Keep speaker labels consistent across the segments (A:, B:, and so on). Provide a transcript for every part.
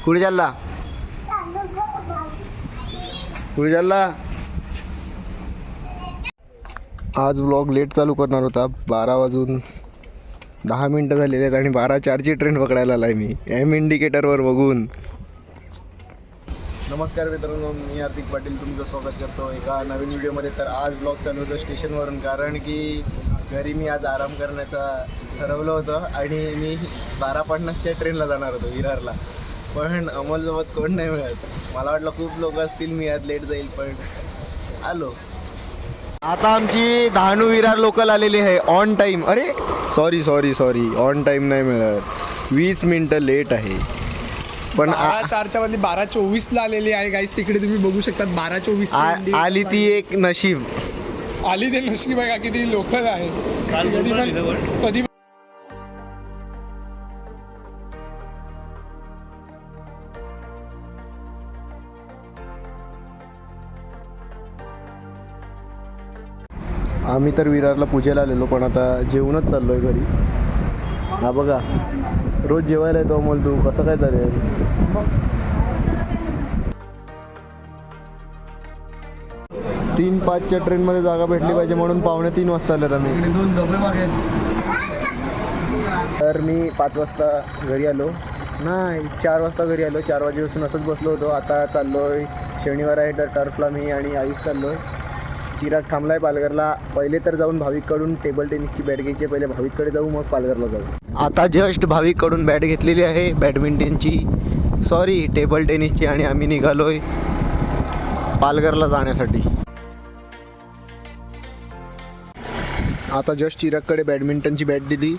A: कुठे चालला कुठे चालला? आज व्लॉग लेट चालू करणार होता. 12:10 झालेले आहेत आणि 12:04ची ट्रेन पकडायला आलाय मी एम इंडिकेटरवर बघून. नमस्कार मित्रांनो, मी हार्दिक पाटील तुमचं स्वागत करतो एका नवीन व्हिडिओमध्ये. तर आज ब्लॉग चालू होतं स्टेशनवरून, कारण की घरी मी आज आराम करण्याचा ठरवलं होतं आणि मी 12:50च्या ट्रेनला जाणार होतो विरारला. पण अमोलसोबत कोण नाही मिळत. मला वाटलं खूप लोक असतील, मी आज लेट जाईल, पण आलो. आता आमची डहाणू विरार लोकल आलेली आहे ऑन टाईम. अरे सॉरी ऑन टाईम नाही मिळत, 20 मिनटं लेट आहे. पण
B: 12:04च्या बदली 12:24ला आलेली आहे गाईस. तिकडे तुम्ही बघू शकता 12:24
A: आली ती एक नशीब.
B: आली ते नशीब आहे का की ती लोकल आहे. कधी
A: आम्ही तर विरारला पूजेला आलेलो, पण आता जेवणच चाललोय घरी. हा बघा, रोज जेवायला येतो अमोल, तू कसं काय चालेल? 3:05च्या ट्रेनमध्ये जागा भेटली पाहिजे म्हणून 2:45 वाजता आलेलो मी. तर मी 5 वाजता घरी आलो, नाही 4 वाजता घरी आलो. 4 वाजेपासून असंच बसलो होतो. आता चाललोय, शनिवार आहे तर टर्फला मी आणि आयुष चाललोय. चिराग थांबलाय पालघरला. पहिले तर जाऊन भाविककडून टेबल टेनिसची बॅट घ्यायची. पहिले भाविककडे जाऊ, मग पालघरला जाऊ. आता जस्ट भाविककडून बॅट घेतलेली आहे, टेबल टेनिसची, आणि आम्ही निघालोय पालघरला जाण्यासाठी. आता जस्ट चिरागकडे बॅडमिंटनची बॅट दिली.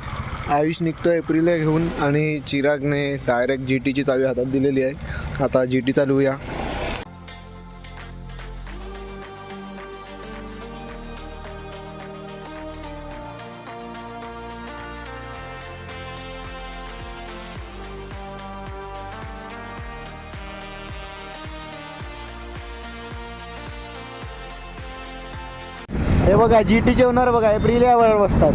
A: आयुष निघतो एप्रिलला घेऊन आणि चिरागने डायरेक्ट GTची चावी हातात दिलेली आहे. आता GT चालवूया. हे बघा GTचे ओनर बघा, एप्रिल यावर बसतात.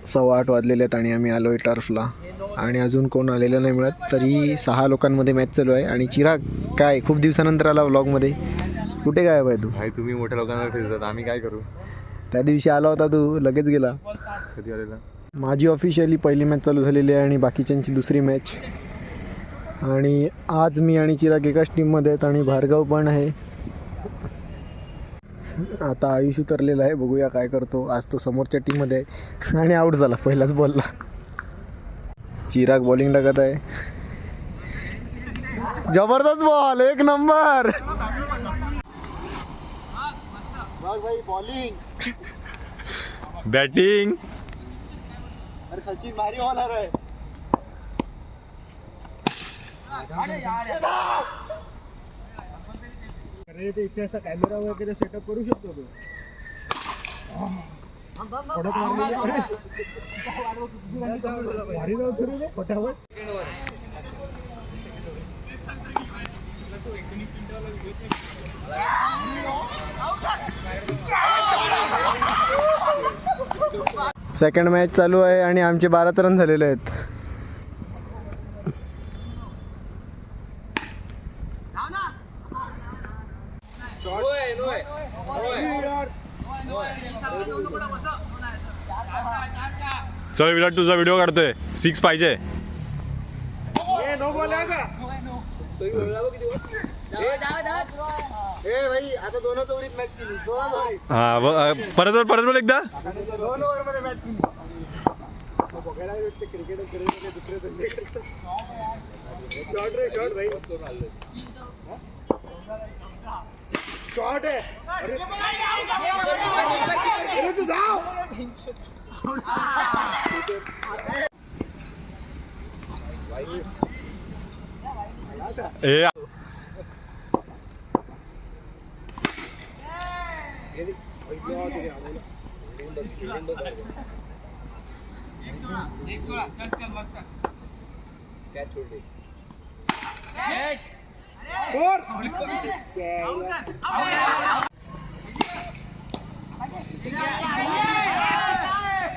A: 8:15 वाजलेले आहेत आणि आम्ही आलोय टर्फला, आणि अजून कोण आलेलं नाही मिळत. तरी 6 लोकांमध्ये मॅच चालू आहे. आणि चिराग काय खूप दिवसानंतर आला व्लॉगमध्ये, कुठे काय आहे तू?
C: भाई तुम्ही मोठ्या लोकांना फिरतात, आम्ही काय करू?
A: त्या दिवशी आला होता तू, लगेच गेला.
C: कधी आलेला?
A: माझी ऑफिशियली पहिली मॅच चालू झालेली आहे आणि बाकीच्यांची दुसरी मॅच. आणि आज मी आणि चिराग एकाच टीममध्ये आहेत आणि भार्गव पण आहे. आता आयुष उतरलेला आहे, बघूया काय करतो. आज तो समोरच्या टीममध्ये आहे आणि आऊट झाला पहिलाच बॉलला. चिराग बॉलिंग टाकत आहे, जबरदस्त बॉल, 1 नंबर. Bowling
C: batting.
A: अरे सचिन भारी बॉलर आहे. अरे ते इथे असा कॅमेरा वगैरे सेटअप करू शकतो तू. सेकंड मॅच चालू आहे आणि आमचे 12 रन झालेले आहेत.
C: चल विराट, तुझा व्हिडिओ काढतोय. 6 पाहिजे.
A: आता 2 ओव्हरीत मॅच केली.
C: हा परत बोल एकदा.
A: 2 ओव्हरमध्ये मॅच केली. क्रिकेट दुसरे शॉर्ट भाई, शॉर्ट आहे. अरे तू जाओ.
C: ए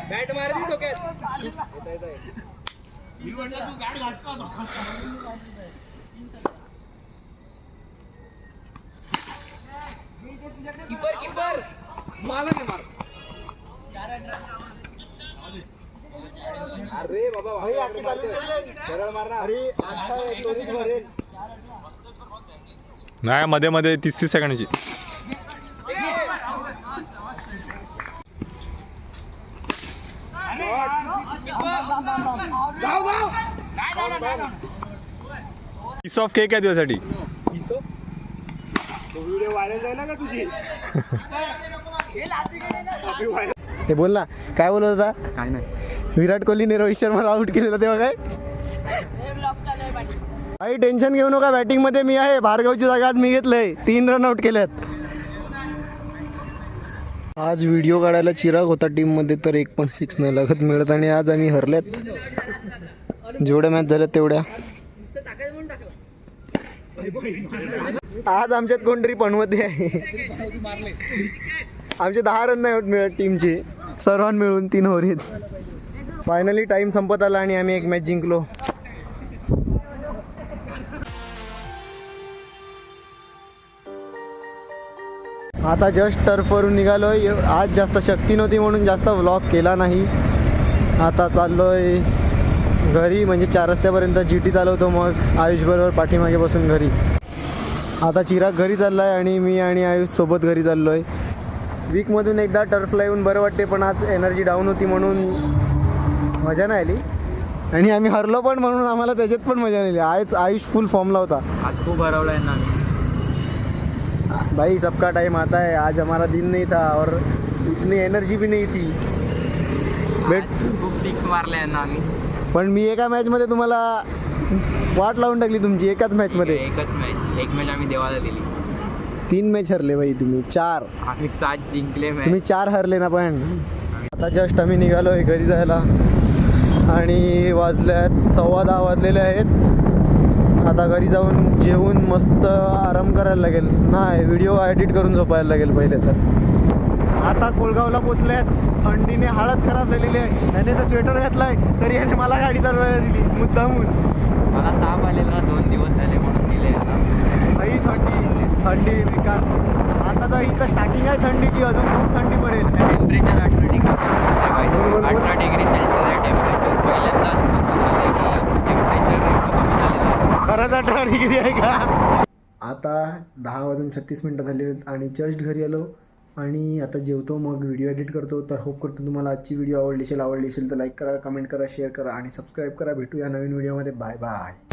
B: बॅट मारली डोक्यात.
C: नाही मध्ये मध्ये 30 सेकंडची. पीस ऑफ केक आहे तुझ्यासाठी.
A: हे बोल ना, काय बोलत होता?
B: काय नाही.
A: विराट कोहलीने रोहित शर्माला आउट केलेलं तेव्हा काय? काही टेन्शन घेऊ नका, बॅटिंग मध्ये मी आहे. भार्गवची जागा आज मी घेतलंय. 3 रन आउट केल्यात. आज व्हिडिओ काढायला चिराग होता टीम मध्ये, तर एक पण 6 नाही लागत मिळत. आणि आज आम्ही हरल्यात. जेवढ्या मॅच झाल्यात तेवढ्या. आज आमच्यात कोणतरी पणवते आहे. आमचे 10 रन नाही मिळत टीमचे, सर्वान मिळून 3 ओव्हरीत. फायनली टाइम संपत आला आणि आम्ही एक मॅच जिंकलो. आता जस्ट टर्फवरून निघालोय. आज जास्त शक्ती नव्हती म्हणून जास्त व्लॉग केला नाही. आता चाललोय घरी, म्हणजे 4 रस्त्यापर्यंत GT चालवतो, मग आयुषबरोबर पाठीमागे बसून घरी. आता चिराग घरी चालला आहे आणि मी आणि आयुष सोबत घरी चाललो आहे. वीकमधून एकदा टर्फला येऊन बरं वाटते, पण आज एनर्जी डाऊन होती म्हणून मजा नाही आली. आणि आम्ही हरलो पण म्हणून आम्हाला त्याच्यात पण मजा नाही आली. आज आयुष फुल फॉर्मला होता.
B: आज खूप हरवला आहे ना
A: भाई, सबका टाइम आता है. आज हमारा दिन नहीं था और इतनी एनर्जी भी नहीं थी.
B: खूप 6 मारले आहे ना आम्ही.
A: पण मी एका मॅचमध्ये तुम्हाला वाट लावून टाकली तुमची. एकाच मॅचमध्ये
B: एकच मॅच. एक मॅच आम्ही देवाला दिली.
A: 3 मॅच हरले भाई तुम्ही. 4
B: आम्ही 7 जिंकले मॅच.
A: तुम्ही 4 हरले ना. पण आता जस्ट आम्ही निघालो आहे घरी जायला आणि वाजल्यात 10:15 वाजलेले आहेत. आता घरी जाऊन जेवून मस्त आराम करायला लागेल. नाही, व्हिडिओ एडिट करून झोपायला लागेल पहिले तर. आता कोलगावला पोचल्यात. थंडीने हालत खराब झालेली आहे. त्याने तर स्वेटर घातलाय तरी याने मला गाडी चालवायला दिली मुद्दामून.
B: मला ताप आलेला 2 दिवस झाले म्हणून दिले याला.
A: भाई थंडी बेकार. आता तर इथं स्टार्टिंग आहे थंडीची, अजून खूप थंडी पडेल.
B: टेम्परेचर 18 डिग्री सेल्सिअस आहे. 18 डिग्री सेल्सिअस आहे टेम्परेचर. पहिल्यांदाच असं झालं की टेम्परेचर एवढं कमी झालेलं आहे.
A: खरंच 18 डिग्री आहे का? आता 10:36 झाले आणि जस्ट घरी आलो आणि आता जेवतो, मग व्हिडिओ एडिट करतो. तर होप करतो तुम्हाला आजची व्हिडिओ आवडली असेल तर लाईक करा, कमेंट करा, शेअर करा आणि सबस्क्राईब करा. भेटूया नवीन व्हिडिओमध्ये. Bye bye.